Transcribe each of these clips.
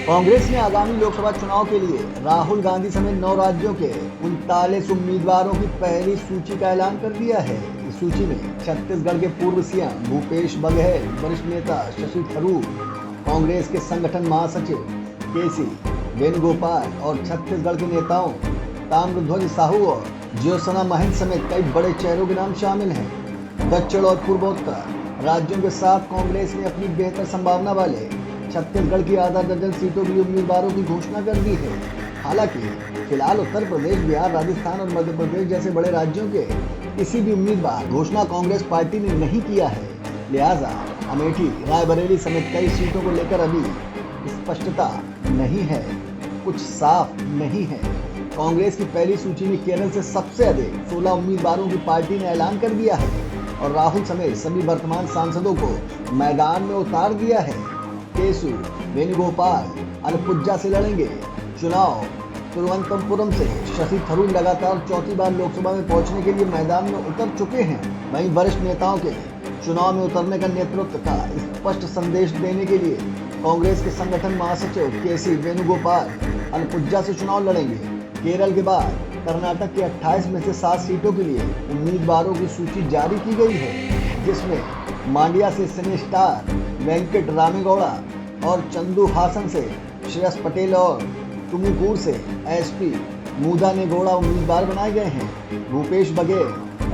कांग्रेस ने आगामी लोकसभा चुनाव के लिए राहुल गांधी समेत 9 राज्यों के 39 उम्मीदवारों की पहली सूची का ऐलान कर दिया है। इस सूची में छत्तीसगढ़ के पूर्व सीएम भूपेश बघेल, वरिष्ठ नेता शशि थरूर, कांग्रेस के संगठन महासचिव केसी वेणुगोपाल और छत्तीसगढ़ के नेताओं ताम्रध्वज साहू और ज्योत्सना महंत समेत कई बड़े चेहरों के नाम शामिल हैं। दक्षिण और पूर्वोत्तर राज्यों के साथ कांग्रेस ने अपनी बेहतर संभावना वाले छत्तीसगढ़ की आधा दर्जन सीटों के लिए उम्मीदवारों की घोषणा कर दी है। हालांकि फिलहाल उत्तर प्रदेश, बिहार, राजस्थान और मध्य प्रदेश जैसे बड़े राज्यों के किसी भी उम्मीदवार घोषणा कांग्रेस पार्टी ने नहीं किया है। लिहाजा अमेठी, रायबरेली समेत कई सीटों को लेकर अभी स्पष्टता नहीं है, कुछ साफ नहीं है। कांग्रेस की पहली सूची में केरल से सबसे अधिक 16 उम्मीदवारों की पार्टी ने ऐलान कर दिया है और राहुल समेत सभी वर्तमान सांसदों को मैदान में उतार दिया है। केसु वेणुगोपाल अलपुजा से लड़ेंगे चुनाव। तिरुवनंतपुरम से शशि थरूर लगातार चौथी बार लोकसभा में पहुंचने के लिए मैदान में उतर चुके हैं। वहीं वरिष्ठ नेताओं के चुनाव में उतरने का नेतृत्व का स्पष्ट संदेश देने के लिए कांग्रेस के संगठन महासचिव केसी वेणुगोपाल अलपुजा से चुनाव लड़ेंगे। केरल के बाद कर्नाटक के 28 में से 7 सीटों के लिए उम्मीदवारों की सूची जारी की गई है, जिसमें मांड्या से सिने स्टार वेंकट रामेगौड़ा और चंदू हासन से श्रेयस पटेल और तुमुकूर से एसपी मुदानेगौड़ा उम्मीदवार बनाए गए हैं। भूपेश बघेल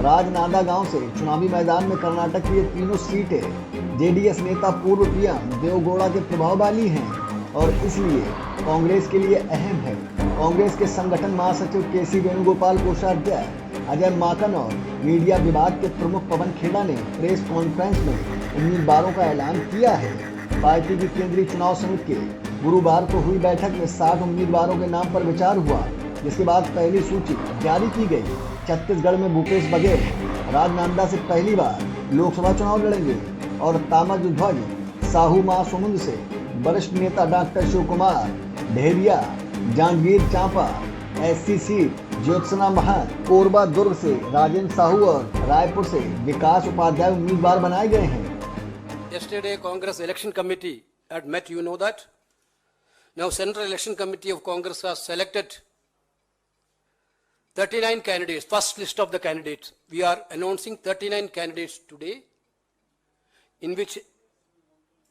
राजनांदगांव से चुनावी मैदान में कर्नाटक की ये तीनों सीटें जेडीएस नेता पूर्व पीएम देवेगौड़ा के प्रभाव वाली हैं और इसलिए कांग्रेस के लिए अहम है। कांग्रेस के संगठन महासचिव केसी वेणुगोपाल, कोषाध्यक्ष अजय माकन और मीडिया विभाग के प्रमुख पवन खेड़ा ने प्रेस कॉन्फ्रेंस में उम्मीदवारों का ऐलान किया है। पार्टी की केंद्रीय चुनाव समिति के गुरुवार को हुई बैठक में 60 उम्मीदवारों के नाम पर विचार हुआ, जिसके बाद पहली सूची जारी की गई। छत्तीसगढ़ में भूपेश बघेल राजनांदगांव से पहली बार लोकसभा चुनाव लड़ेंगे और ताम्रध्वज साहू महासमुंद से वरिष्ठ नेता doctor Shiv Kumar Dheria, Janjgir Champa SC seat Jyotsna Mahant, Korba Durg से राजेंद्र साहू और रायपुर से विकास उपाध्याय उम्मीदवार बनाए गए हैं। Yesterday, Congress Election Committee had met, you know that. Now, Central Election Committee of Congress has selected 39 candidates, first list of the candidates. We are announcing 39 candidates today, in which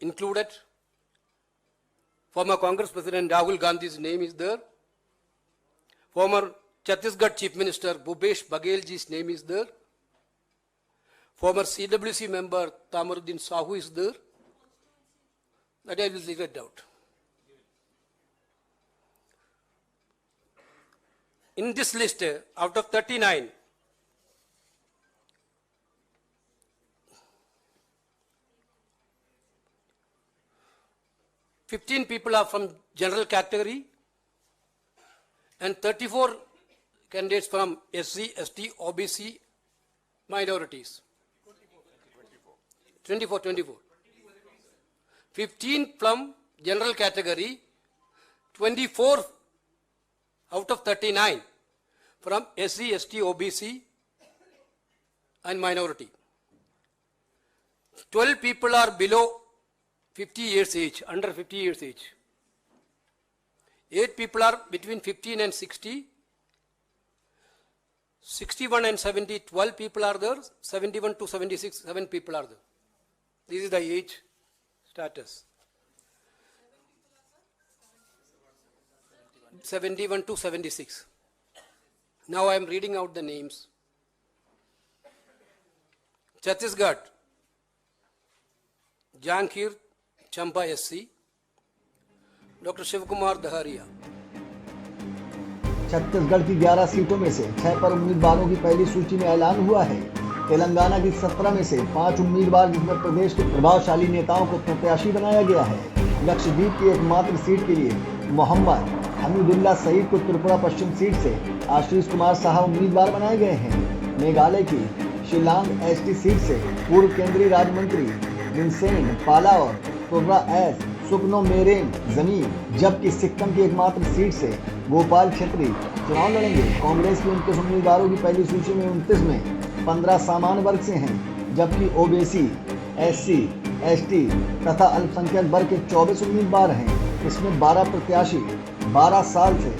included former Congress President Rahul Gandhi's name is there. Former Chhattisgarh Chief Minister Bhupesh Baghelji's name is there. Former CWC member Tamuruddin Sahu is there. That I will leave it out. In this list, out of 39, "15 people are from general category and 34 candidates from SC, ST, OBC minorities. 24. 15 from general category, 24 out of 39 from SC, ST, OBC and minority. 12 people are below 50 years age, under 50 years age. 8 people are between 15 and 60. 61 and 70, 12 people are there. 71 to 76, 7 people are there. This is the age status. 71 to 76. Now I am reading out the names. Chhattisgarh, Jankir Champa SC, Dr. Shivkumar Daharia. Chhattisgarh की 11 सीटों में से 6 पर उम्मीदवारों की पहली सूची में ऐलान हुआ है। तेलंगाना की 17 में से 5 उम्मीदवार, जिसमें प्रदेश के प्रभावशाली नेताओं को प्रत्याशी बनाया गया है। लक्षद्वीप की एकमात्र सीट के लिए मोहम्मद हमीदुल्ला सईद को त्रिपुरा पश्चिम सीट से आशीष कुमार साहा उम्मीदवार बनाए गए हैं। मेघालय की शिलांग एसटी सीट से पूर्व केंद्रीय राज्य मंत्री विंसेंट पाला और तुर्रा एस सुकनो मेरेन जमीन, जबकि सिक्किम की एकमात्र सीट से गोपाल छेत्री चुनाव लड़ेंगे। कांग्रेस की 29 उम्मीदवारों की पहली सूची में 29 में 15 सामान्य वर्ग से हैं, जबकि ओबीसी, एससी, एसटी तथा अल्पसंख्यक वर्ग के 24 उम्मीदवार हैं। इसमें 12 प्रत्याशी 12 साल से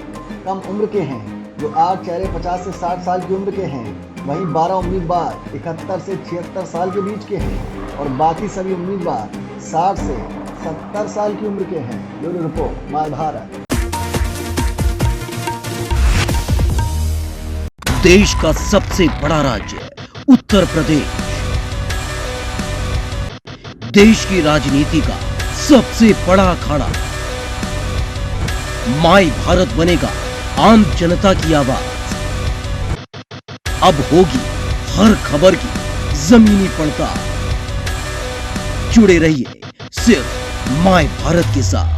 कम उम्र के हैं, जो 8 चेहरे 50 से 60 साल की उम्र के हैं। वहीं 12 उम्मीदवार 71 से 76 साल के बीच के हैं और बाकी सभी उम्मीदवार 60 से 70 साल की उम्र के हैं। Bureau report, my Bharat. देश का सबसे बड़ा राज्य उत्तर प्रदेश, देश की राजनीति का सबसे बड़ा अखाड़ा, माय भारत बनेगा आम जनता की आवाज। अब होगी हर खबर की जमीनी पड़ताल। जुड़े रहिए सिर्फ माय भारत के साथ।